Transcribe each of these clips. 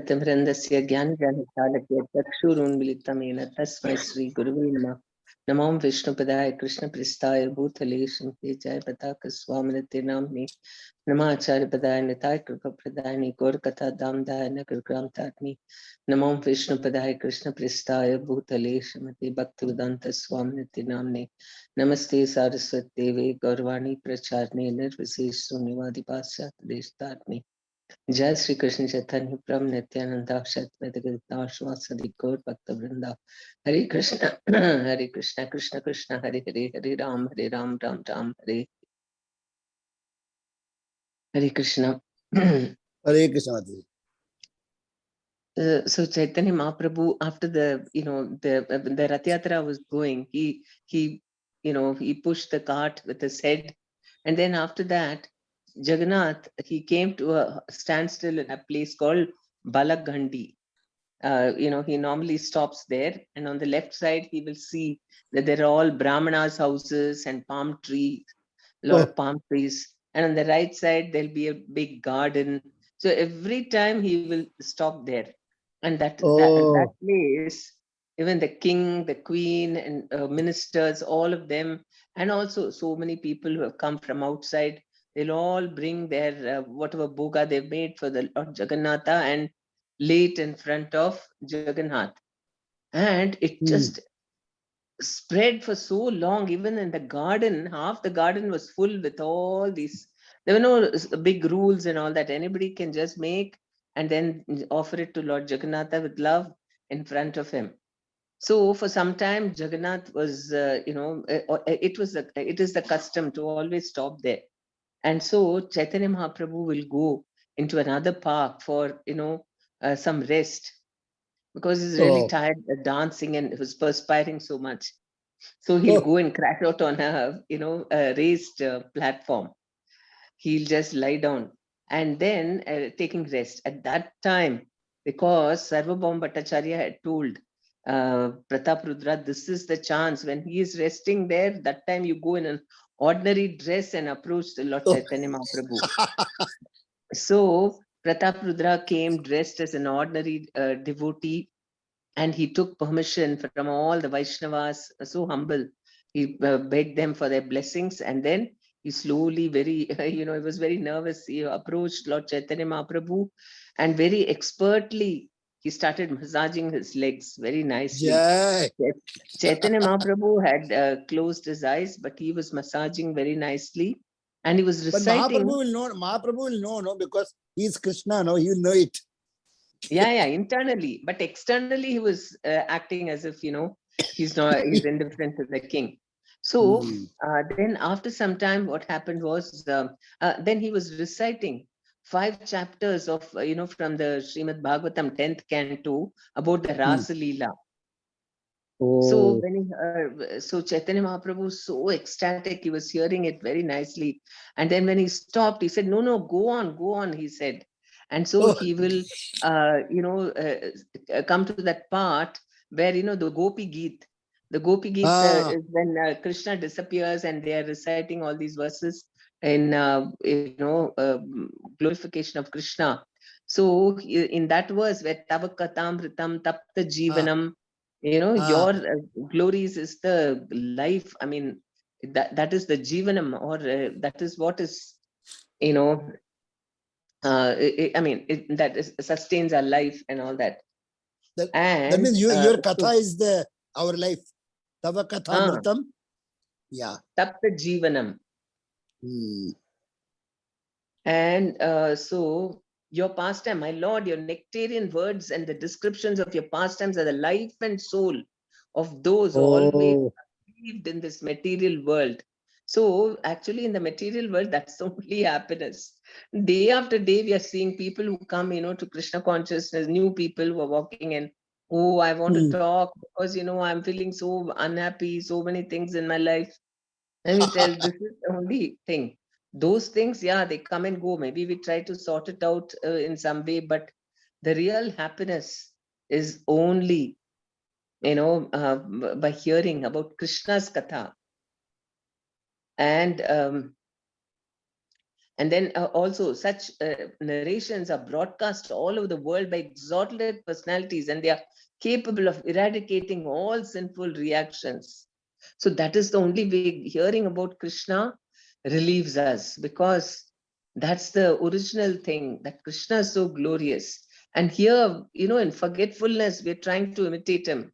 तिमृन्दस्य ज्ञानजालकालके चक्षुरुन्मिलितमेन तस्मै श्रीगुरुवे नमः। नमो विष्णुपदाय कृष्णप्रेष्ठाय भूतले श्रीमते जयपताकस्वामिनिते नाम्ने नमाचार्यपदाय निताय कृपप्रदायिनि गौरकथा दामदाय नगरग्रामतारिणि नमो विष्णुपदाय कृष्णप्रेष्ठाय भूतले श्रीमते भक्तिवेदांत स्वामिनिते नाम्ने नमस्ते सारस्वती देवे गौरवाणी प्रचारिणे निर्विशेष शून्यवादी पाश्चात्य देशतारिणि जय श्री कृष्ण चैतन्य प्रभु नित्यानंदा श्वासदि गौर भक्त वृंदा हरे Krishna Krishna Krishna Hare Hare Hare Ram Ram Ram Hare Hare Krishna. Hare Krishna. So Chaitanya Mahaprabhu, after the Rath Yatra was going, he he pushed the cart with his head, and then after that, Jagannath, he came to a standstill in a place called Balagandi. He normally stops there, and on the left side, he will see that there are all Brahmanas' houses and palm trees, a lot of palm trees. And on the right side, there'll be a big garden. So every time he will stop there. And that place, even the king, the queen, and ministers, all of them, and also so many people who have come from outside, they'll all bring their whatever boga they've made for the Lord Jagannatha and lay it in front of Jagannath. And it just spread for so long. Even in the garden, half the garden was full with all these. There were no big rules and all that. Anybody can just make and then offer it to Lord Jagannatha with love in front of him. So for some time, Jagannath was, it is the custom to always stop there. And so Chaitanya Mahaprabhu will go into another park for, some rest, because he's really tired of dancing and was perspiring so much. So he'll go and crash out on a raised platform. He'll just lie down and then taking rest. At that time, because Sarvabhauma Bhattacharya had told Pratap Rudra, this is the chance when he is resting there, that time you go in an ordinary dress and approach the Lord Chaitanya Mahaprabhu. So Pratap Rudra came dressed as an ordinary devotee, and he took permission from all the Vaishnavas, so humble. He begged them for their blessings, and then he slowly, he was very nervous. He approached Lord Chaitanya Mahaprabhu, and very expertly, he started massaging his legs very nicely. Jai. Chaitanya Mahaprabhu had closed his eyes, but he was massaging very nicely, and he was reciting. But Mahaprabhu will know, no, because he is Krishna, no, he will know it. Yeah, internally, but externally he was acting as if he's indifferent to the king. So then after some time, what happened was then he was reciting 5 chapters of from the Srimad Bhagavatam 10th canto about the Rasa Leela. So when so Chaitanya Mahaprabhu was so ecstatic, he was hearing it very nicely, and then when he stopped, he said, "No, go on," he said. And so he will come to that part where the Gopi Geet. The Gopi Geet is when Krishna disappears and they are reciting all these verses in glorification of Krishna. So in that verse where Tavakatamritam Tapta Jivanam, your glories is the life. I mean, that is the Jivanam, or that is what is that sustains our life and all that. That means your katha is our life. Tava katha mritam. Yeah. Tapta Jivanam. And so your pastime, my Lord, your nectarian words and the descriptions of your pastimes are the life and soul of those who always lived in this material world. So actually in the material world, that's only happiness. Day after day, we are seeing people who come, to Krishna consciousness, new people who are walking and, oh, I want to talk because, I'm feeling so unhappy, so many things in my life. And we tell, this is the only thing. Those things, yeah, they come and go. Maybe we try to sort it out in some way, but the real happiness is only, by hearing about Krishna's katha. And And then also such narrations are broadcast all over the world by exalted personalities, and they are capable of eradicating all sinful reactions. So that is the only way hearing about Krishna relieves us, because that's the original thing, that Krishna is so glorious. And here, in forgetfulness, we're trying to imitate him.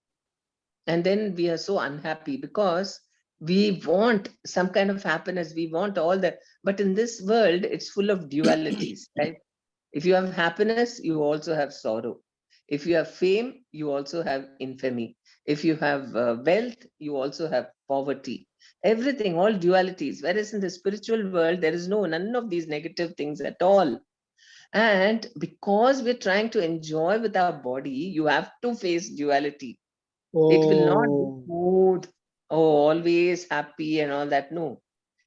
And then we are so unhappy because we want some kind of happiness. We want all that. But in this world, it's full of dualities, right? If you have happiness, you also have sorrow. If you have fame, you also have infamy. If you have wealth, you also have poverty. Everything, all dualities. Whereas in the spiritual world, there is none of these negative things at all. And because we're trying to enjoy with our body, you have to face duality. It will not be Oh, smooth, always happy and all that. No.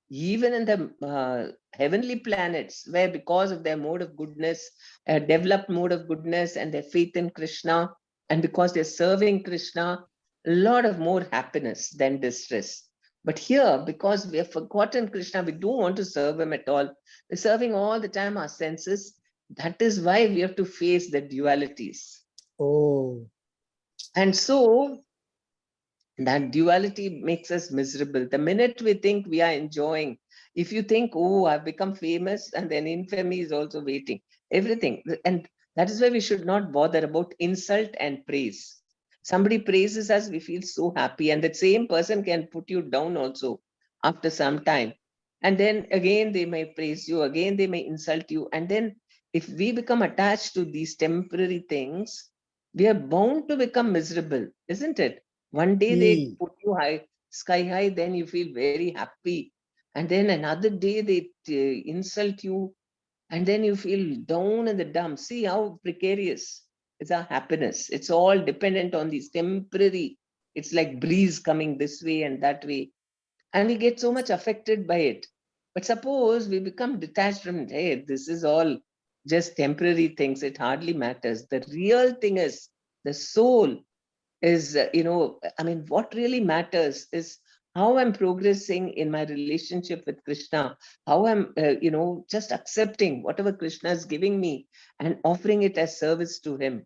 Even in the heavenly planets, where because of their mode of goodness, developed mode of goodness and their faith in Krishna, and because they're serving Krishna, a lot of more happiness than distress. But here, because we have forgotten Krishna, we don't want to serve him at all. We're serving all the time our senses. That is why we have to face the dualities. oh. And so that duality makes us miserable. The minute we think we are enjoying, if you think, oh, I've become famous, and then infamy is also waiting, everything. And that is why we should not bother about insult and praise. Somebody praises us, we feel so happy, and that same person can put you down also after some time. And then again, they may praise you, again, they may insult you. And then if we become attached to these temporary things, we are bound to become miserable, isn't it? One day they Hmm. put you high, sky high, then you feel very happy. And then another day they insult you, and then you feel down in the dumps. See how precarious is our happiness. It's all dependent on these temporary, it's like breeze coming this way and that way. And we get so much affected by it. But suppose we become detached from it, hey, this is all just temporary things, it hardly matters. The real thing is the soul is, I mean, what really matters is how I'm progressing in my relationship with Krishna, how I'm, just accepting whatever Krishna is giving me and offering it as service to him.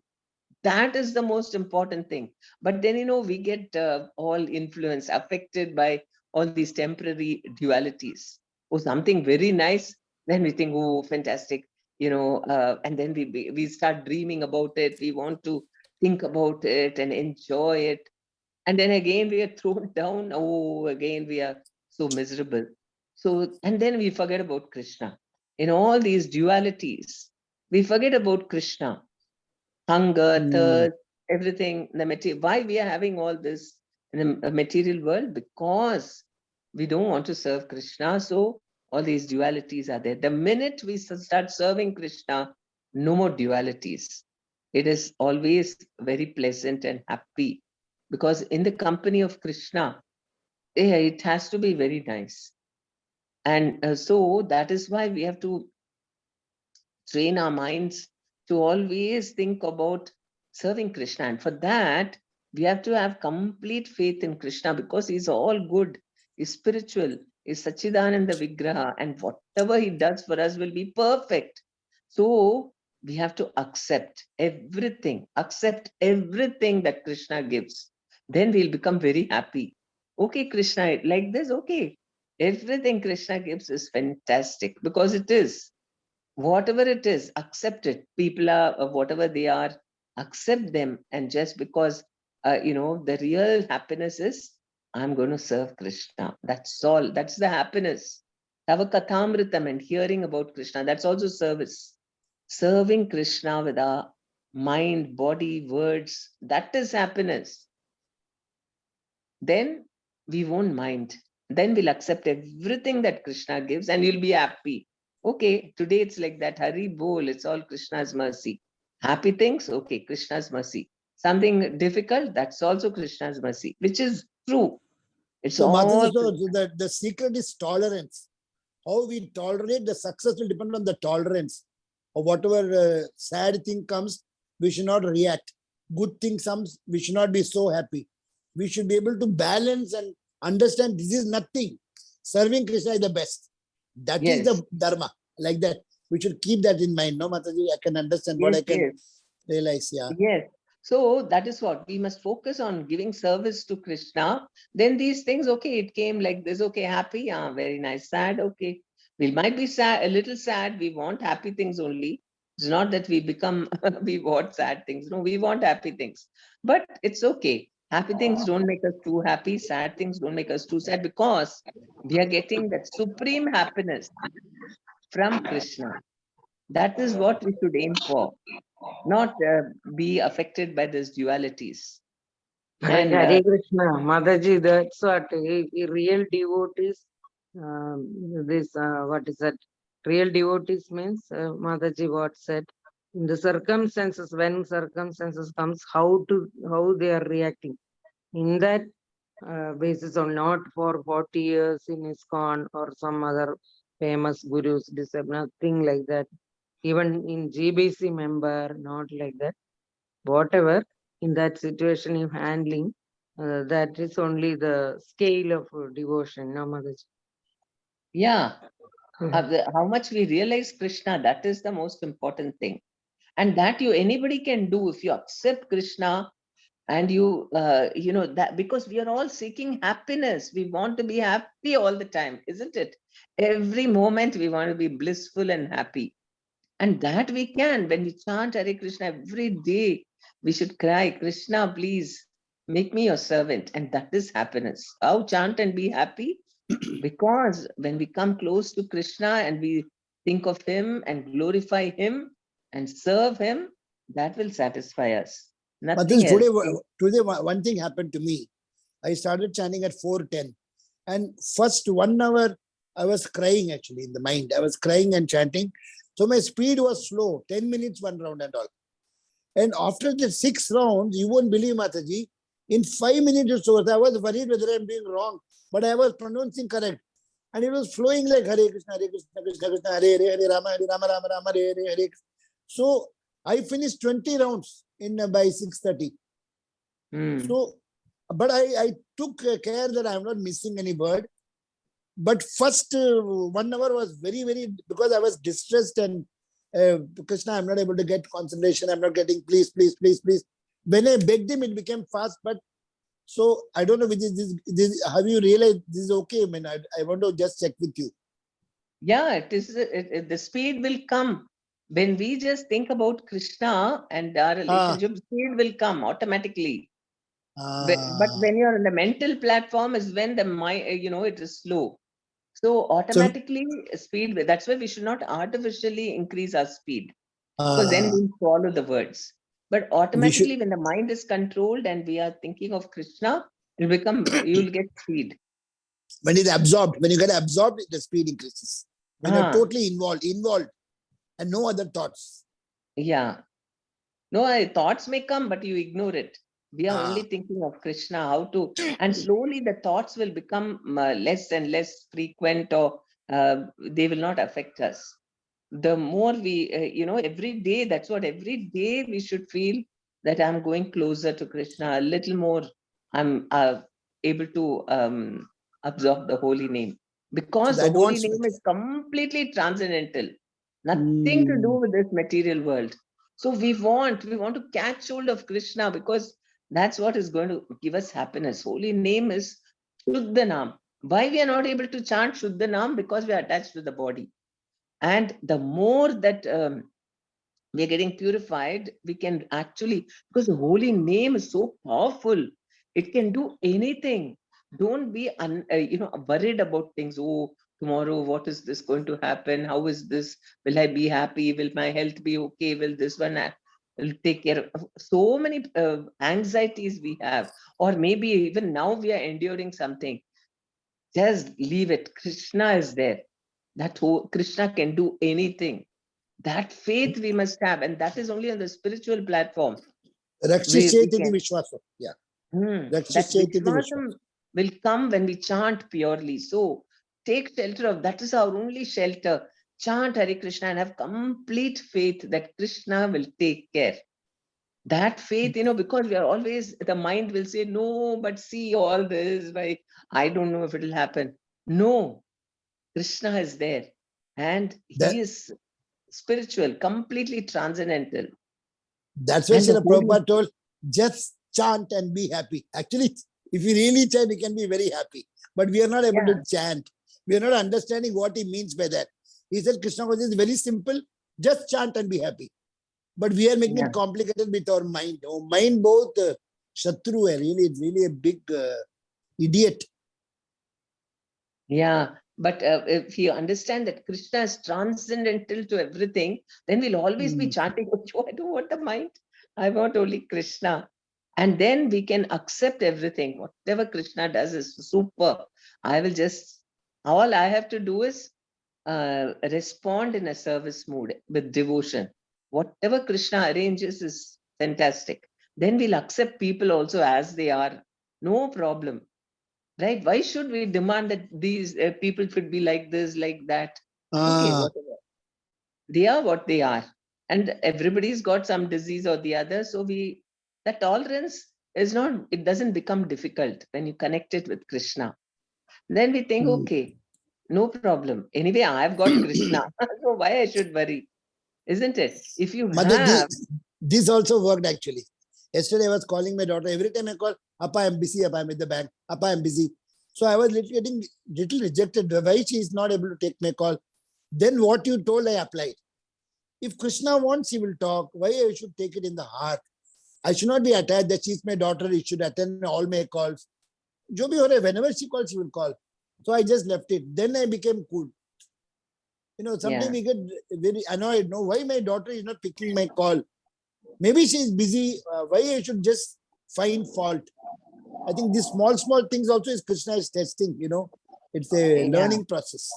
That is the most important thing. But then, we get all influenced, affected by all these temporary dualities. Oh, something very nice, then we think, oh, fantastic, and then we start dreaming about it. We want to think about it and enjoy it. And then again, we are thrown down. Oh, again, we are so miserable. So, and then we forget about Krishna. In all these dualities, we forget about Krishna. Hunger, Hmm. thirst, everything, the material. Why we are having all this in the material world? Because we don't want to serve Krishna. So all these dualities are there. The minute we start serving Krishna, no more dualities. It is always very pleasant and happy, because in the company of Krishna, it has to be very nice. And so that is why we have to train our minds to always think about serving Krishna. And for that, we have to have complete faith in Krishna, because he's all good, he's spiritual, he's Sachidananda Vigraha, and whatever he does for us will be perfect. So we have to accept everything that Krishna gives. Then we'll become very happy. Okay, Krishna, like this, okay. Everything Krishna gives is fantastic, because it is. Whatever it is, accept it. People are whatever they are, accept them. And just because the real happiness is, I'm going to serve Krishna, that's all. That's the happiness. Tava kathamritam, and hearing about Krishna, that's also service. Serving Krishna with our mind, body, words, that is happiness. Then we won't mind. Then we'll accept everything that Krishna gives, and you'll be happy. Okay, today it's like that. Hari bol, it's all Krishna's mercy. Happy things, okay, Krishna's mercy. Something difficult, that's also Krishna's mercy, which is true. It's So, Mataji, all so the secret is tolerance. How we tolerate, the success will depend on the tolerance. Or whatever sad thing comes, we should not react. Good thing comes, we should not be so happy. We should be able to balance and understand this is nothing. Serving Krishna is the best. That is yes. the dharma. like that. We should keep that in mind. No, Mataji, I can understand what Yes, I can yes. realize. Yeah. Yes. So that is what we must focus on, giving service to Krishna. Then these things, okay, it came like this, okay, happy, very nice, sad, okay. We might be sad, a little sad. We want happy things only. It's not that we become, we want sad things. No, we want happy things. But it's okay. Happy things don't make us too happy. Sad things don't make us too sad, because we are getting that supreme happiness from Krishna. That is what we should aim for, not be affected by these dualities. And Hare Krishna, Mataji, that's what real devotees, this, what is that? Real devotees means, Mataji what said, in the circumstances, when circumstances comes, how they are reacting. In that basis, or not for 40 years in ISKCON or some other famous gurus, nothing like that. Even in GBC member, not like that. Whatever in that situation you're handling, that is only the scale of devotion, no, Mataji? yeah, how much we realize Krishna, that is the most important thing. And that anybody can do if you accept Krishna. And you know that, because we are all seeking happiness. We want to be happy all the time, isn't it? Every moment we want to be blissful and happy. And that we can, when we chant Hare Krishna every day, we should cry, Krishna, please make me your servant. And that is happiness. How chant and be happy? Because when we come close to Krishna and we think of him and glorify him and serve him, that will satisfy us. But this Nothing else. today one thing happened to me. I started chanting at 4:10, and first 1 hour I was crying actually in the mind. I was crying and chanting. So my speed was slow, 10 minutes, one round and all. And after the 6 rounds, you won't believe, Mataji, in 5 minutes or so, I was worried whether I'm doing wrong, but I was pronouncing correct. And it was flowing like Hare Krishna, Krishna Krishna, Hare Hare, Hare Rama, Hare Rama, Rama Rama, Hare Hare, Hare. So I finished 20 rounds in by 6:30. So, but I took care that I'm not missing any word. But first 1 hour was very, very, because I was distressed and Krishna, I'm not able to get concentration. I'm not getting, please, please, please, please. When I begged him, it became fast. But so I don't know which is this. Have you realized this is okay? I mean, I want to just check with you. Yeah, it is. The speed will come when we just think about Krishna and our relationship. Speed will come automatically. But when you're on the mental platform, is when the mind, it is slow. So automatically speed. That's why we should not artificially increase our speed, because then we'll follow the words. But automatically, when the mind is controlled and we are thinking of Krishna, you'll get speed. When it's absorbed, when you get absorbed, the speed increases. When you're totally involved, and no other thoughts. Yeah. No, thoughts may come, but you ignore it. We are only thinking of Krishna, how to, and slowly the thoughts will become less and less frequent, or they will not affect us. The more we, every day, that's what every day we should feel, that I'm going closer to Krishna, a little more. I'm able to absorb the holy name, because So the holy name is completely transcendental, nothing to do with this material world. So we want to catch hold of Krishna, because that's what is going to give us happiness. Holy name is Shuddha Nam. Why we are not able to chant Shuddha Nam? Because we are attached to the body. And the more that we are getting purified, we can actually, because the holy name is so powerful, it can do anything. Don't be worried about things. Oh, tomorrow what is this going to happen? How is this? Will I be happy? Will my health be okay? Will this one will take care of? So many anxieties we have, or maybe even now we are enduring something. Just leave it. Krishna is there. That Krishna can do anything. That faith we must have, and that is only on the spiritual platform. We can. Yeah. That Vishwasam will come when we chant purely. So take shelter of that, is our only shelter. Chant Hare Krishna and have complete faith that Krishna will take care. That faith, because we are always, the mind will say, no, but see all this, I don't know if it will happen. No, Krishna is there. and That, he is spiritual, completely transcendental. that's why And the Srila holy, Prabhupada told, just chant and be happy. Actually, if we really chant, we can be very happy. But we are not able yeah, to chant. We are not understanding what he means by that. He said Krishna consciousness is very simple. Just chant and be happy. But we are making yeah, it complicated with our mind. Our mind both Shatru hai, really, it's really a big idiot. yeah. But if you understand that Krishna is transcendental to everything, then we'll always be Mm. chanting, "Oh, I don't want the mind. I want only Krishna." And then we can accept everything. Whatever Krishna does is super. I will just, all I have to do is respond in a service mood with devotion. Whatever Krishna arranges is fantastic. Then we'll accept people also as they are. No problem. Right? Why should we demand that these people should be like this, like that? Okay, Ah, whatever. They are what they are. And everybody's got some disease or the other. So that tolerance is not, it doesn't become difficult when you connect it with Krishna. Then we think, mm. okay, no problem. Anyway, I've got Krishna. So why I should worry? Isn't it? If you Mother, have, this also worked actually. Yesterday I was calling my daughter. Every time I call, Appa, I'm busy, Appa, I'm at the bank, Appa, I'm busy. So I was getting little rejected. Why she is not able to take my call? Then what you told, I applied. If Krishna wants, he will talk. Why I should take it in the heart? I should not be attached that she's my daughter. He should attend all my calls. Jo bhi ho raha hai, whenever she calls, she will call. So I just left it. Then I became cool. Sometimes yeah, we get very annoyed. No, why my daughter is not picking my call? Maybe she is busy. Why I should just find fault? I think these small things also is Krishna is testing. It's a yeah, learning process.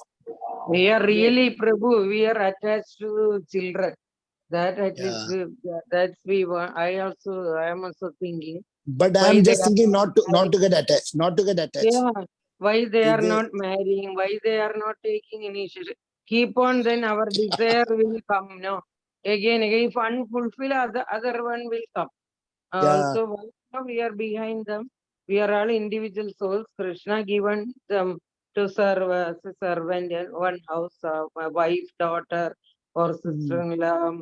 We are yes, really, Prabhu, we are attached to children. That at least Yeah. that's we want. I am also thinking But I why am they just are thinking not not marrying. to get attached. Not to get attached. Yeah, why they If are they not marrying, why they are not taking initiative. Keep on, then our desire will come. No, again, if unfulfilled, other one will come. yeah. So right now we are behind them. We are all individual souls. Krishna given them to serve as a servant in one house, my wife, daughter, or Mm. sister-in-law,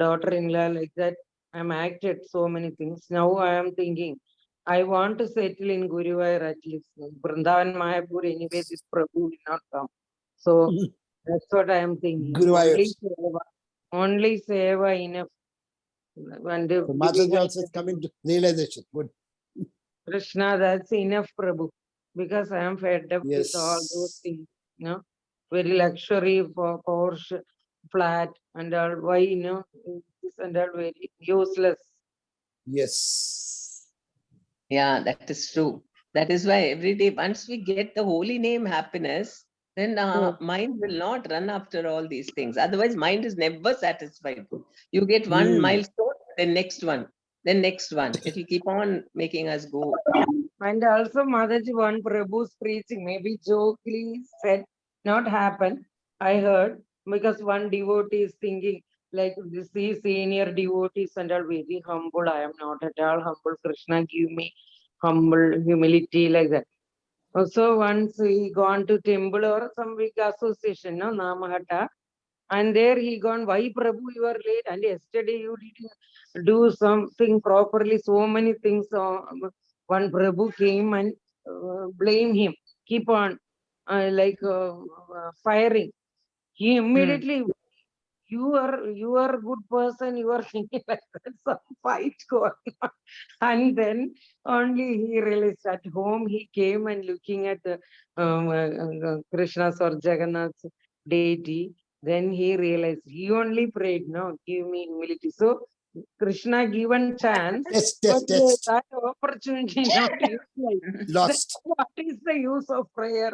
daughter-in-law, like that. I'm acted so many things. Now I am thinking, I want to settle in Guruvayur at least. Vrindavan Mayapur, anyway, this Prabhu will not come. So that's what I am thinking. Guruvayur. Only seva enough. And So Mataji behind also is coming to realization. Good. Krishna, that's enough, Prabhu, because I am fed up with all those Yes. things, very luxury for Porsche, flat, and all. Why, this and all very useless. Yes. yeah, that is true. That is why every day, once we get the holy name happiness, then Hmm. mind will not run after all these things. Otherwise, mind is never satisfied. You get one Mm. milestone, then next one, then next one. It will keep on making us go. And also, Mataji, one Prabhu's preaching, maybe jokingly said, not happen. I heard, because one devotee is thinking, like, these senior devotees and are very humble. I am not at all humble. Krishna, give me humble humility, like that. Also, once he gone to temple or some big association, no, Namahata, and there he gone, why Prabhu, you are late? And yesterday you didn't do something properly, so many things. One Prabhu came and blame him, keep on firing. He Hmm. immediately, you are a good person, you are thinking like that, some fight going on. And then only he realized at home he came and looking at the Krishna's or Jagannath's deity. Then he realized he only prayed, no, give me humility. So Krishna given chance, Test, but test, test. that opportunity not utilized. Then Lost. what is the use of prayer?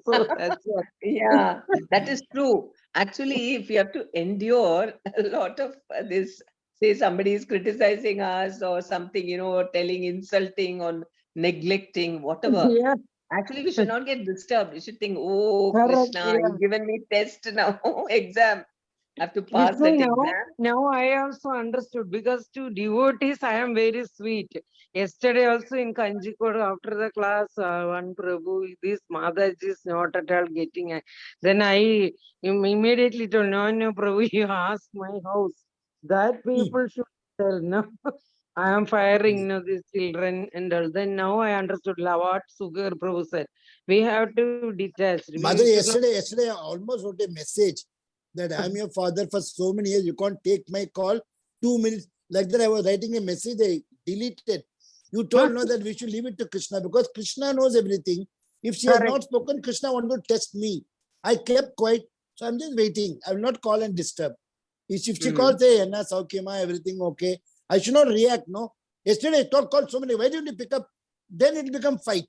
So that's what. Yeah, that is true. Actually, if you have to endure a lot of this, say somebody is criticizing us or something, or telling, insulting or neglecting, whatever. Yeah, Actually, we should not get disturbed. We should think, oh, correct. Krishna, Yeah. you've given me test now, exam. have to You pass see, that exam. now I also understood, because to devotees I am very sweet. Yesterday also in Kanjikode after the class, one Prabhu, this Mataji is not at all getting. Then I immediately told, no, Prabhu, you ask my house. That people should tell, no. I am firing these children and all. Then now I understood what Sugar Prabhu said. We have to detach. Mother, yesterday I almost wrote a message that I'm your father for so many years. You can't take my call 2 minutes. Like that, I was writing a message. I deleted. You told no that we should leave it to Krishna because Krishna knows everything. If she has Correct. not spoken, Krishna want to test me. I kept quiet. So I'm just waiting. I will not call and disturb. If she calls, say, Anna, Saukima, everything okay. I should not react, no. Yesterday I called so many. Why didn't you pick up? Then it become fight.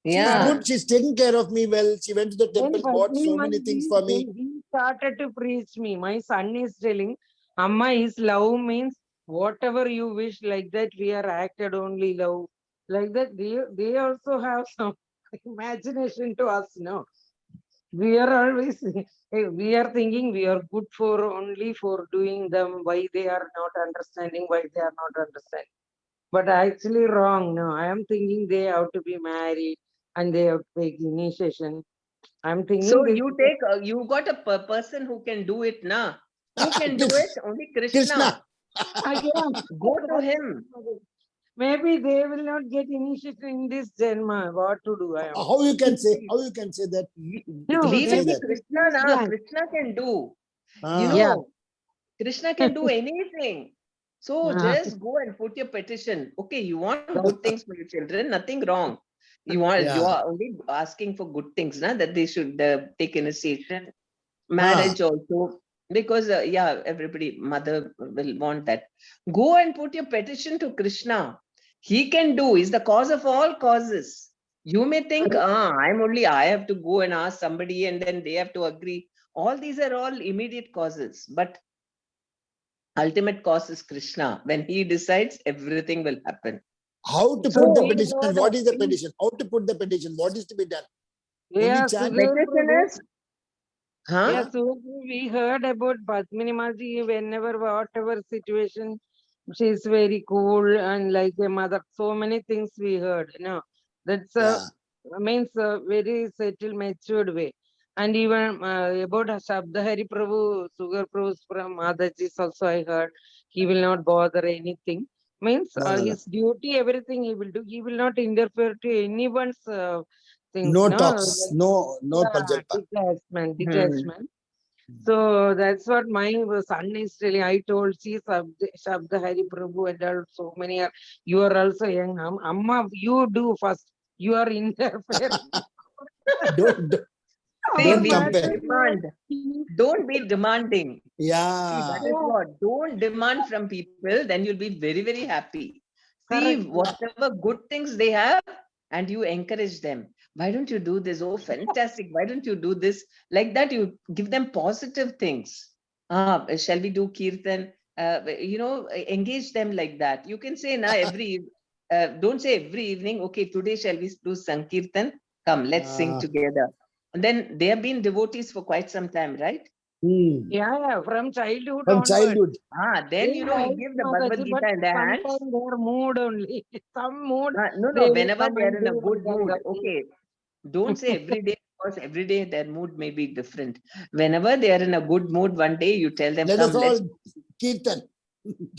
She's Yeah. good. She's taking care of me well. She went to the Then temple, bought so many things for me. Then he started to preach me. My son is telling, Amma is love means whatever you wish, like that we are acted only love. Like that they also have some imagination to us, no. We are always we are thinking we are good for only for doing them, why they are not understanding, why they are not understanding. But actually wrong, no. I am thinking they have to be married and they have to take initiation. I'm thinking So this. you take, you got a person who can do it, na? Who can do it? Only Krishna. Krishna. Again, Go to him. maybe they will not get initiated in this Janma. What to do? I am. How you can say? How you can say that? You No, cannot Leave say it to that. Krishna, na? Krishna can do. You Ah, Yeah. know, Krishna can do anything. So just go and put your petition. Okay, you want good things for your children, nothing wrong. You yeah. are only asking for good things, na? That they should take initiation, Ah, marriage also. Because yeah, everybody, mother will want that. Go and put your petition to Krishna. He can do. He's the cause of all causes. You may think, I have to go and ask somebody and then they have to agree. All these are all immediate causes. But ultimate cause is Krishna. When he decides, everything will happen. how to So put the we petition heard and what is the petition? How to put the petition? What is to be done? Only yeah, chant. Petition is, yeah, huh? so we heard about Padmini Maji whenever, whatever situation, she's very cool and like a mother. So many things we heard, you know. That's Yeah. means a very settled, matured way. And even about Shabda Hari Prabhu, Sugar Prabhu's from Mataji's also I heard. He will not bother anything. Means No, no, no. his duty, everything he will do. He will not interfere to anyone's things, No no? talks. No Yeah, Paljalpa. Hmm. detachment. So that's what my son is telling. I told she Shabda Hari Prabhu and all, so many are. You are also young. Amma, you do first. You are interfering. Don't See, Our don't we compare. demand. Don't be demanding. See, that Yeah. is yeah, what. Don't demand from people, then you'll be very, very happy. See correct. whatever good things they have and you encourage them. Why don't you do this? Oh, fantastic. Why don't you do this? Like that, you give them positive things. Shall we do kirtan? Engage them like that. You can say, don't say every evening, okay, today shall we do Sankirtan? Come, let's sing Ah, together. And then they have been devotees for quite some time, right? Yeah, from childhood from onward. childhood. They Then you like give the Bhagavad Mataji, but Gita in their hands. sometimes their mood only. Some mood No, they will whenever come they are and in a do good like mood, that. okay, don't say every day because every day their mood may be different. Whenever they are in a good mood, one day you tell them, Let us come, let's all kirtan.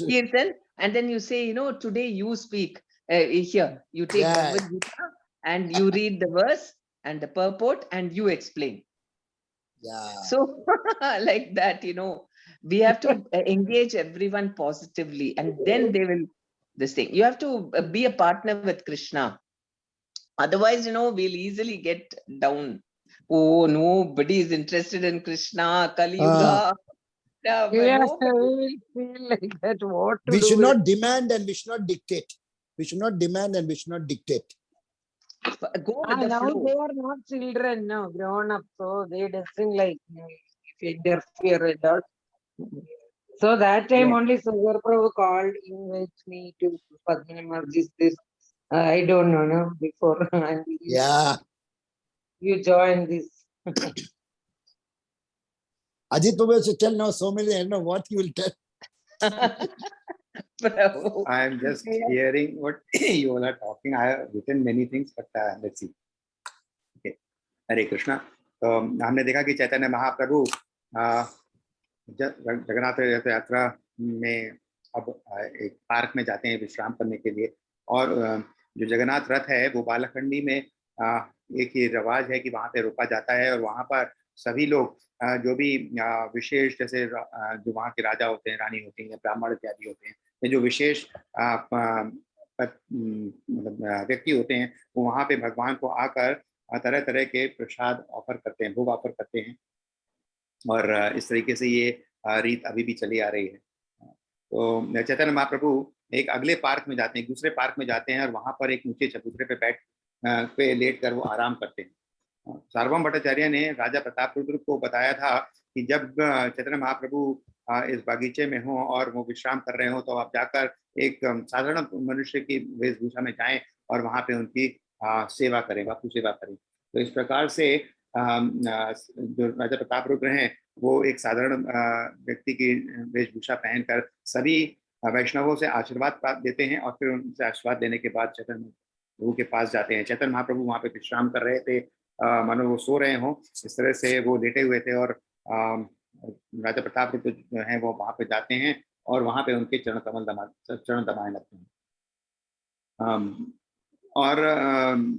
kirtan, and then you say, today you speak here. You take Yeah. Bhagavad Gita and you read the verse and the purport and you explain. Yeah. So like that, we have to engage everyone positively, and then they will this thing. You have to be a partner with Krishna. Otherwise, we'll easily get down. Oh, nobody is interested in Krishna, Kali Ah, Yuga. Yeah, but Yeah, nobody. we will feel like that. What to we should do it? not demand and we should not dictate. We should not demand and we should not dictate. Go with the Now flow. they are not children now, grown up, so they doesn't like if interfere and all. So that time Yeah. only Sugar Prabhu called, invite me to Padmanabh this. I don't know, no, before and Yeah. you join this. Ajit Prabhu has to tell now so many, I don't know what he will tell. Prabhu. I am just hearing what you all are talking. I have written many things, but let's see. Okay. हरे कृष्णा। तो हमने देखा कि चैतन्य महाप्रभु जगन्नाथ रथ यात्रा में अब एक park में जाते हैं विश्राम करने के लिए। और जो जगन्नाथ रथ है वो बालखंडी में एक ही रिवाज है कि वहाँ पे रोका जाता है, और वहाँ पर सभी लोग जो भी विशेष, जैसे जो वहाँ के राजा होते हैं, रानी होती हैं, ब्राह्मण इत्यादि होते हैं, ये जो विशेष मतलब व्यक्ति होते हैं, वो वहाँ पे भगवान को आकर तरह तरह के प्रसाद ऑफर करते हैं, भोग ऑफर करते हैं। और इस तरीके से ये रीत अभी भी चली आ रही है। तो चैतन्य महाप्रभु एक अगले पार्क में जाते हैं, दूसरे पार्क में जाते हैं, और वहाँ पर एक ऊंचे चबूतरे पे लेट कर वो आराम करते हैं। सार्वभौम भट्टाचार्य ने राजा प्रताप रुद्र को बताया था कि जब चैतन्य महाप्रभु इस बागीचे में हो और वो विश्राम कर रहे हो, तो आप जाकर एक साधारण मनुष्य की वेशभूषा में जाएं और वहाँ पे उनकी सेवा करें, बापू सेवा करें। तो इस प्रकार से जो राजा प्रताप रुद्र हैं वो एक साधारण व्यक्ति की वेशभूषा पहनकर सभी वैष्णवों से आशीर्वाद प्राप्त देते हैं, और फिर उनसे आशीर्वाद लेने के बाद चैतन्य प्रभु के पास जाते हैं। चैतन्य महाप्रभु वहाँ पे विश्राम कर रहे थे, मानो वो सो रहे हों, इस तरह से वो लेटे हुए थे, और राजा प्रताप रुद्र जो है वो वहाँ पे जाते हैं और वहाँ पे उनके चरण दबाने लगते हैं। और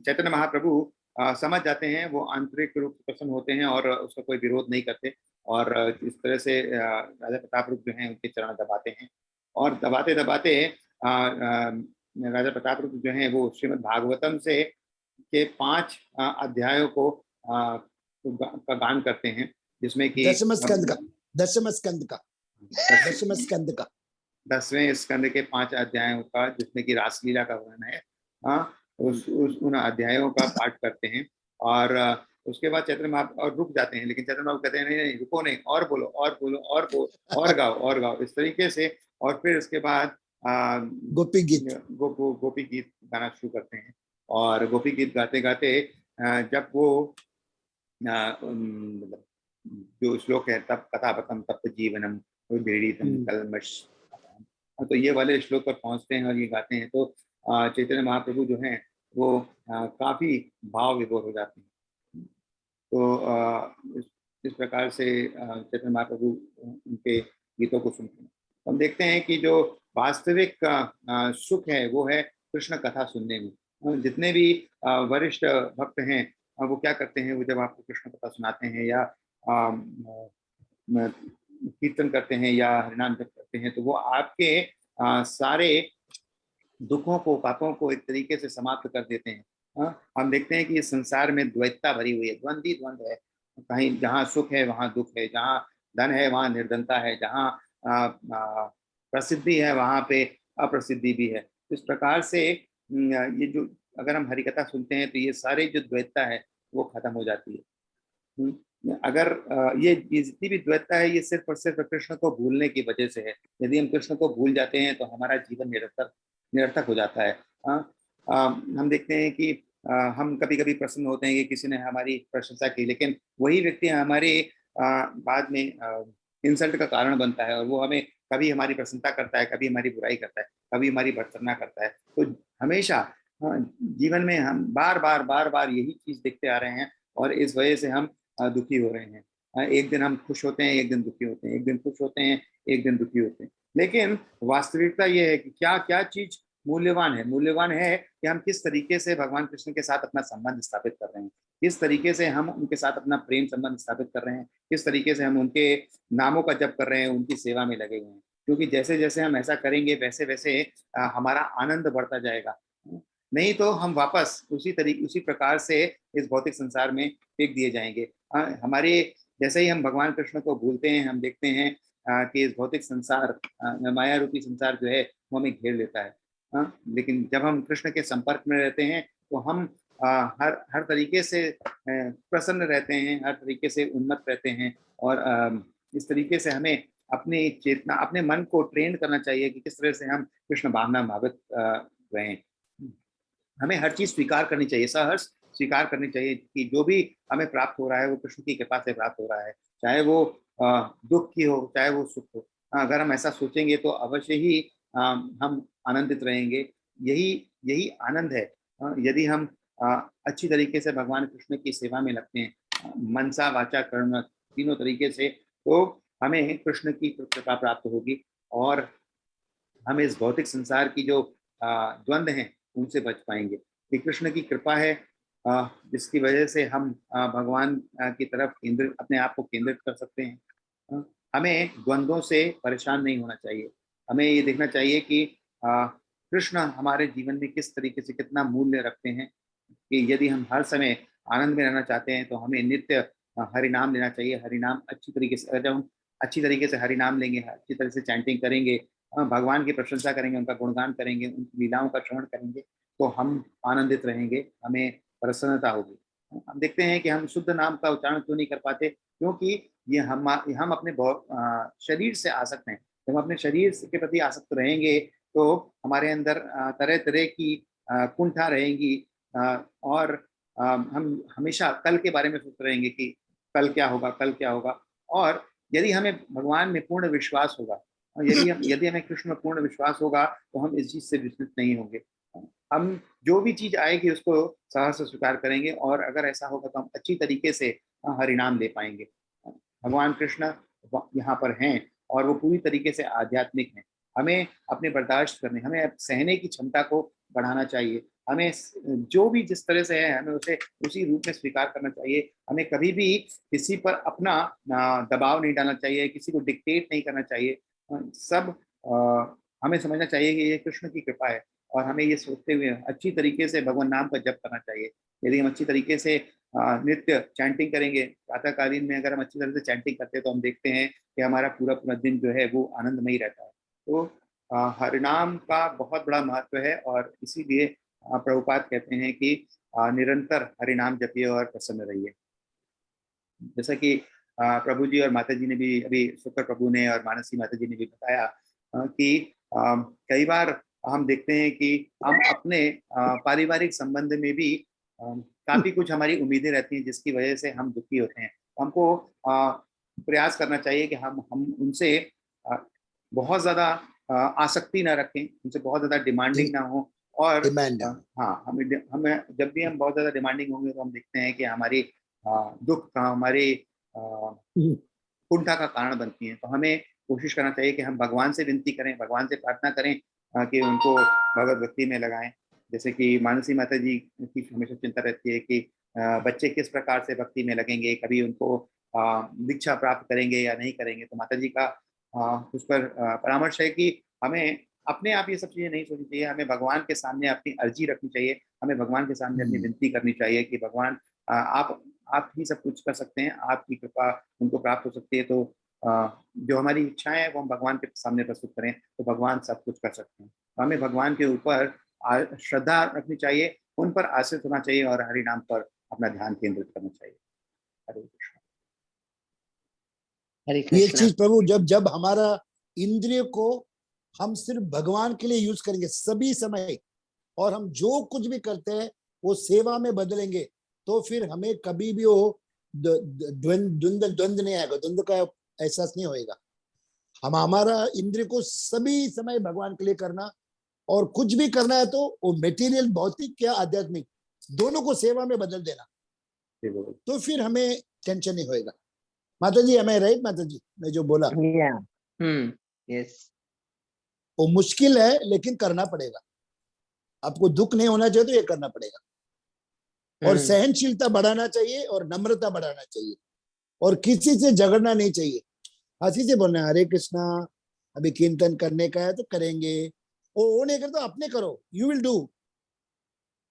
चैतन्य महाप्रभु समझ जाते हैं, वो आंतरिक रूप से प्रसन्न होते हैं और उसका कोई विरोध नहीं करते, और इस तरह से राजा प्रताप रुद्र जो हैं उनके चरण दबाते हैं। और दबाते दबाते राजा प्रताप रुद्र जो हैं वो श्रीमद् भागवतम से के 5 अध्यायों को का गान करते हैं, जिसमें कि दशम स्कंद का 10वें स्कंद के 5 अध्यायों का, जिसमें कि रासलीला का वर्णन है, उन अध्यायों का पाठ करते हैं। और उसके बाद चैतन्य महाप्रभु और रुक जाते हैं, लेकिन चैतन्य महाप्रभु कहते हैं नहीं नहीं रुको नहीं, और बोलो और बोलो और बोलो और गाओ इस तरीके से। और फिर उसके बाद गोपी गीत गाना शुरू करते हैं। और गोपी गीत गाते गाते जब वो मतलब जो श्लोक है, तब कथापकम तप्त जीवनम कलमश, तो ये वाले श्लोक पर पहुंचते हैं और ये गाते हैं। तो चैतन्य महाप्रभु जो हैं वो काफी भाव विभोर हो जाते हैं। तो इस प्रकार से चैतन्य महाप्रभु उनके गीतों को सुनते हैं। हम देखते हैं कि जो वास्तविक सुख है वो है कृष्ण कथा सुनने में। जितने भी वरिष्ठ भक्त हैं वो क्या करते हैं, वो जब आपको कृष्ण कथा सुनाते हैं या कीर्तन करते हैं या हरिनाम जप करते हैं, तो वो आपके सारे दुखों को, पापों को एक तरीके से समाप्त कर देते हैं। हम देखते हैं कि इस संसार में द्वैतता भरी हुई है, द्वंद्व है। कहीं जहाँ सुख है वहाँ दुख है, जहाँ धन है वहाँ निर्धनता है, जहाँ प्रसिद्धि है वहाँ पे अप्रसिद्धि भी है। इस प्रकार से ये जो अगर हम हरिकथा सुनते हैं तो ये सारे जो द्वैतता है वो खत्म हो जाती है। अगर ये जितनी भी द्वैतता है ये सिर्फ और सिर्फ कृष्ण को भूलने की वजह से है। यदि हम कृष्ण को भूल जाते हैं तो हमारा जीवन निरर्थक हो जाता है। हम देखते हैं कि हम कभी कभी प्रसन्न होते हैं कि किसी ने हमारी प्रशंसा की, लेकिन वही व्यक्ति हमारे बाद में इंसल्ट का कारण बनता है, और वो हमें कभी हमारी प्रशंसा करता है, कभी हमारी बुराई करता है, कभी हमारी भर्त्सना करता है। तो हमेशा जीवन में हम बार बार यही चीज देखते आ रहे हैं, और इस वजह से हम दुखी हो रहे हैं। एक दिन हम खुश होते हैं, एक दिन दुखी होते हैं, एक दिन खुश होते हैं, एक दिन दुखी होते हैं। लेकिन वास्तविकता ये है कि क्या चीज मूल्यवान है। मूल्यवान है कि हम किस तरीके से भगवान कृष्ण के साथ अपना संबंध स्थापित कर रहे हैं, किस तरीके से हम उनके साथ अपना प्रेम संबंध स्थापित कर रहे हैं, किस तरीके से हम उनके नामों का जप कर रहे हैं, उनकी सेवा में लगे हुए हैं। क्योंकि जैसे जैसे हम ऐसा करेंगे वैसे वैसे हमारा आनंद बढ़ता जाएगा। नहीं तो हम वापस उसी प्रकार से इस भौतिक संसार में फेंक दिए जाएंगे। हमारे जैसे ही हम भगवान कृष्ण को भूलते हैं, हम देखते हैं कि इस भौतिक संसार, माया रूपी संसार जो है वो हमें घेर लेता है। लेकिन जब हम कृष्ण के संपर्क में रहते हैं तो हम हर तरीके से प्रसन्न रहते हैं, हर तरीके से उन्नत रहते हैं। और इस तरीके से हमें अपनी चेतना, अपने मन को ट्रेन करना चाहिए कि किस तरह से हम कृष्ण भावना भावित रहें। हमें हर चीज स्वीकार करनी चाहिए, सहर्ष स्वीकार करनी चाहिए कि जो भी हमें प्राप्त हो रहा है वो कृष्ण की कृपा से प्राप्त हो रहा है। चाहे वो दुख की हो चाहे वो सुख हो, अगर हम ऐसा सोचेंगे तो अवश्य ही हम आनंदित रहेंगे। यही यही आनंद है। यदि हम अच्छी तरीके से भगवान कृष्ण की सेवा में लगते हैं, मनसा वाचा कर्म तीनों तरीके से, तो हमें कृष्ण की कृपा प्राप्त होगी और हम इस भौतिक संसार की जो द्वंद्व हैं उनसे बच पाएंगे। ये कृष्ण की कृपा है जिसकी वजह से हम भगवान की तरफ केंद्रित अपने आप को केंद्रित कर सकते हैं। हमें द्वंद्वों से परेशान नहीं होना चाहिए। हमें ये देखना चाहिए कि कृष्ण हमारे जीवन में किस तरीके से कितना मूल्य रखते हैं, कि यदि हम हर समय आनंद में रहना चाहते हैं तो हमें नित्य हरि नाम लेना चाहिए। हरि नाम अच्छी तरीके से, जब हम अच्छी तरीके से हरि नाम लेंगे, अच्छी तरह से चैंटिंग करेंगे, भगवान की प्रशंसा करेंगे, उनका गुणगान करेंगे, उनकी लीलाओं का श्रवण करेंगे, तो हम आनंदित रहेंगे, हमें प्रसन्नता होगी। हम देखते हैं कि हम शुद्ध नाम का उच्चारण क्यों नहीं कर पाते, क्योंकि ये हम अपने शरीर से आसक्त हैं। जब हम अपने शरीर के प्रति आसक्त रहेंगे तो हमारे अंदर तरह तरह की कुंठा रहेंगी और हम हमेशा कल के बारे में सोचते रहेंगे कि कल क्या होगा, कल क्या होगा। और यदि हमें भगवान में पूर्ण विश्वास होगा, और यदि हमें कृष्ण में पूर्ण विश्वास होगा, तो हम इस चीज से विचलित नहीं होंगे। हम जो भी चीज आएगी उसको सहर्ष से स्वीकार करेंगे, और अगर ऐसा होगा तो हम अच्छी तरीके से हरिनाम ले पाएंगे। भगवान कृष्ण यहाँ पर हैं और वो पूरी तरीके से आध्यात्मिक हैं। हमें अपने बर्दाश्त करने, हमें सहने की क्षमता को बढ़ाना चाहिए। हमें जो भी जिस तरह से है हमें उसे उसी रूप में स्वीकार करना चाहिए। हमें कभी भी किसी पर अपना दबाव नहीं डालना चाहिए, किसी को डिक्टेट नहीं करना चाहिए। सब हमें समझना चाहिए कि ये कृष्ण की कृपा है, और हमें ये सोचते हुए अच्छी तरीके से भगवान नाम का जप करना चाहिए। यदि हम अच्छी तरीके से नित्य चैंटिंग करेंगे, प्रातःकालीन में अगर हम अच्छी तरह से चैंटिंग करते हैं तो हम देखते हैं कि हमारा पूरा पूरा दिन जो है वो आनंदमयी रहता है। तो हरिनाम का बहुत बड़ा महत्व है, और इसीलिए प्रभुपाद कहते हैं कि निरंतर हरिनाम जपिए और प्रसन्न रहिए। जैसा कि प्रभु जी और माता जी ने भी अभी, शुक्र प्रभु ने और मानसी माता जी ने भी बताया कि कई बार हम देखते हैं कि हम अपने पारिवारिक संबंध में भी काफी कुछ हमारी उम्मीदें रहती हैं जिसकी वजह से हम दुखी होते हैं। हमको प्रयास करना चाहिए कि हम उनसे बहुत ज्यादा आसक्ति ना रखें, उनसे बहुत ज्यादा डिमांडिंग ना हो। और हाँ, हमें जब भी हम बहुत ज्यादा डिमांडिंग होंगे तो हम देखते हैं कि हमारी दुख का, हमारी कुंठा का कारण बनती है। तो हमें कोशिश करना चाहिए कि हम भगवान से विनती करें, भगवान से प्रार्थना करें कि उनको भगवत भक्ति में लगाएं। जैसे कि मानसी माता जी की हमेशा चिंता रहती है कि बच्चे किस प्रकार से भक्ति में लगेंगे, कभी उनको दीक्षा प्राप्त करेंगे या नहीं करेंगे। तो माता जी का उस पर परामर्श है कि हमें अपने आप ये सब चीजें नहीं सोचनी चाहिए, हमें भगवान के सामने अपनी अर्जी रखनी चाहिए, हमें भगवान के सामने अपनी विनती करनी चाहिए कि भगवान आप ही सब कुछ कर सकते हैं, आपकी कृपा उनको प्राप्त हो सकती है। तो जो हमारी इच्छाएं हैं वो हम भगवान के सामने प्रस्तुत करें तो भगवान सब कुछ कर सकते हैं। तो हमें भगवान के ऊपर श्रद्धा रखनी चाहिए, उन पर आश्रित होना चाहिए और हरि नाम पर अपना ध्यान केंद्रित करना चाहिए। हरे कृष्ण। हरे ये कृष्णा। चीज प्रभु, जब हमारा इंद्रिय को हम सिर्फ भगवान के लिए यूज करेंगे सभी समय, और हम जो कुछ भी करते हैं वो सेवा में बदलेंगे, तो फिर हमें कभी भी वो द्वंद्व नहीं आएगा, द्वंद्व का एहसास नहीं होएगा। हम हमारा इंद्रिय को सभी समय भगवान के लिए करना, और कुछ भी करना है तो वो मेटीरियल, भौतिक या आध्यात्मिक, दोनों को सेवा में बदल देना, तो फिर हमें टेंशन नहीं होएगा। माता जी, हमें राइट माता जी मैं जो बोला? यस, वो मुश्किल है लेकिन करना पड़ेगा। आपको दुख नहीं होना चाहिए तो ये करना पड़ेगा। और सहनशीलता बढ़ाना चाहिए और नम्रता बढ़ाना चाहिए, और किसी से झगड़ना नहीं चाहिए। हंसी से बोलना हरे कृष्णा, अभी कीर्तन करने का है तो करेंगे, वो नहीं करते तो अपने करो, यू विल डू।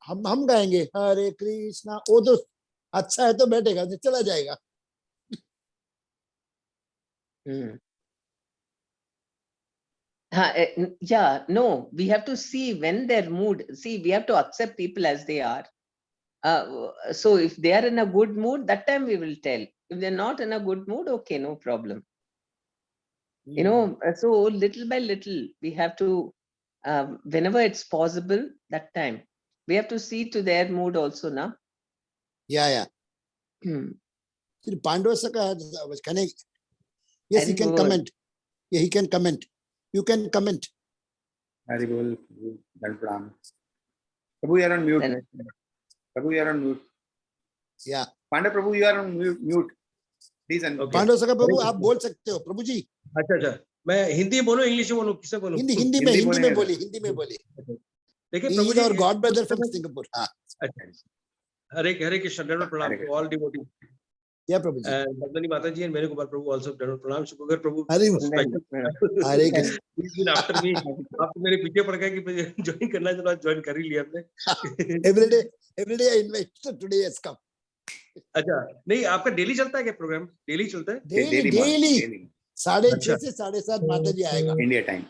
हम गाएंगे हरे कृष्णा, वो तो अच्छा है तो बैठेगा, तो चला जाएगा। Yeah, no, we have to see when their mood, see, we have to accept people as they are. So if they are in a good mood, that time we will tell. If they're not in a good mood, okay, no problem. You know, so little by little, we have to, whenever it's possible, that time, we have to see to their mood also, na? या फिर पांडव सका कहने Yes, he can Haribol. comment. Yeah, he can comment. You can comment. Hari Bol, Dhan Pranam. Prabhu, you are on mute. Then- Prabhu, you are on mute. Yeah. Panda Prabhu, you are on mute. Please unmute. Okay. Pandav सका प्रभु हरे आप कृष्ण। बोल सकते हो प्रभु जी। अच्छा अच्छा, मैं हिंदी बोलूं English में बोलूं, किससे बोलूं? हिंदी हिंदी में बोलेंगे बोलिए, हिंदी में बोलिए। देखिए He Prabhu is ji, our God brother from Singapore. हाँ, अच्छा, हरे कृष्ण, दंडवत प्रणाम हरे to all devotees. या प्रभु जी। Nandani Mataji and Mary Gopal Prabhu also dंडवत प्रणाम. शुक्र प्रभु हरे special Krishna. He's been after me. आप तो मेरे पीछे पड़ गए कि ज्वाइन करना है, तो ज्वाइन कर ही लिया हमने। Every day I invite. So today has come. अच्छा, नहीं आपका डेली चलता है क्या प्रोग्राम? डेली चलता है? Daily 6:30 से 7:30 माता जी आएगा। India time.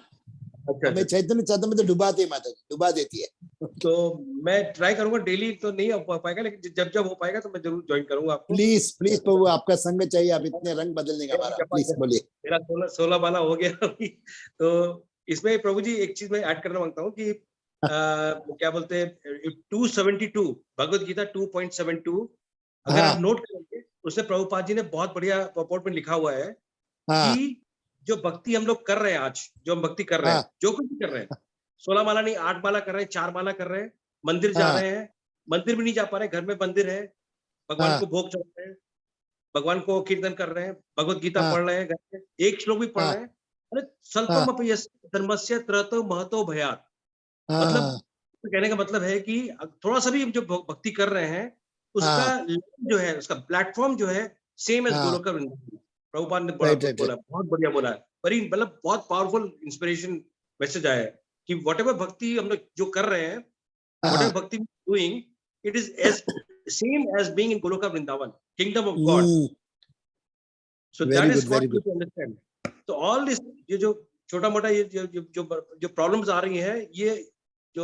अच्छा हमें अच्छा, चैतन्य चैतन्य तो डुबाते माता जी, डुबा देती है। तो मैं ट्राई करूंगा, डेली तो नहीं हो पाएगा, लेकिन जब जब हो पाएगा तो मैं जरूर ज्वाइन करूंगा आपको। प्लीज प्लीज प्रभु आपका संग चाहिए, आप इतने रंग बदलने का हमारा, प्लीज बोलिए। मेरा 16 वाला हो गया अभी। तो इसमें प्रभु जी एक चीज मैं ऐड करना मांगता हूँ कि क्या बोलते हैं 272 भगवत गीता 2.72, अगर हाँ। आप नोट करेंगे उसमें प्रभुपाद जी ने बहुत बढ़िया पॉपआउट में लिखा हुआ है हाँ, कि जो भक्ति हम लोग कर रहे हैं, आज जो हम भक्ति कर रहे हैं, हाँ। जो कुछ भी कर रहे हैं, 16 माला नहीं 8 माला कर रहे हैं, 4 माला कर रहे हैं, मंदिर जा हाँ। रहे हैं, मंदिर भी नहीं जा पा रहे, घर में मंदिर है, भगवान हाँ। को भोग चढ़ा रहे हैं, भगवान को कीर्तन कर रहे हैं, भगवत गीता हाँ। पढ़ रहे हैं, घर में एक श्लोक भी पढ़ हाँ। रहे हैं। अरे स्वल्पम यस्य धर्मस्य त्रतो महतो भयात्, मतलब हाँ, कहने का मतलब है कि थोड़ा सा भी जो भक्ति कर रहे हैं उसका जो है, उसका प्लेटफॉर्म जो है सेम एज हाँ। गोलोक वृंदावन। प्रभुपाद ने बड़ा Right, कुछ right, बोला, बहुत बढ़िया बोला है, बड़ी मतलब बहुत पावरफुल इंस्पिरेशन मैसेज आया है कि व्हाटएवर भक्ति हम लोग जो कर रहे हैं, whatever bhakti doing, it is as same as being in Golok Vrindavan, kingdom of God. So Very that is good, what very you to understand. So all this, ये जो छोटा मोटा ये जो प्रॉब्लम्स आ रही हैं, ये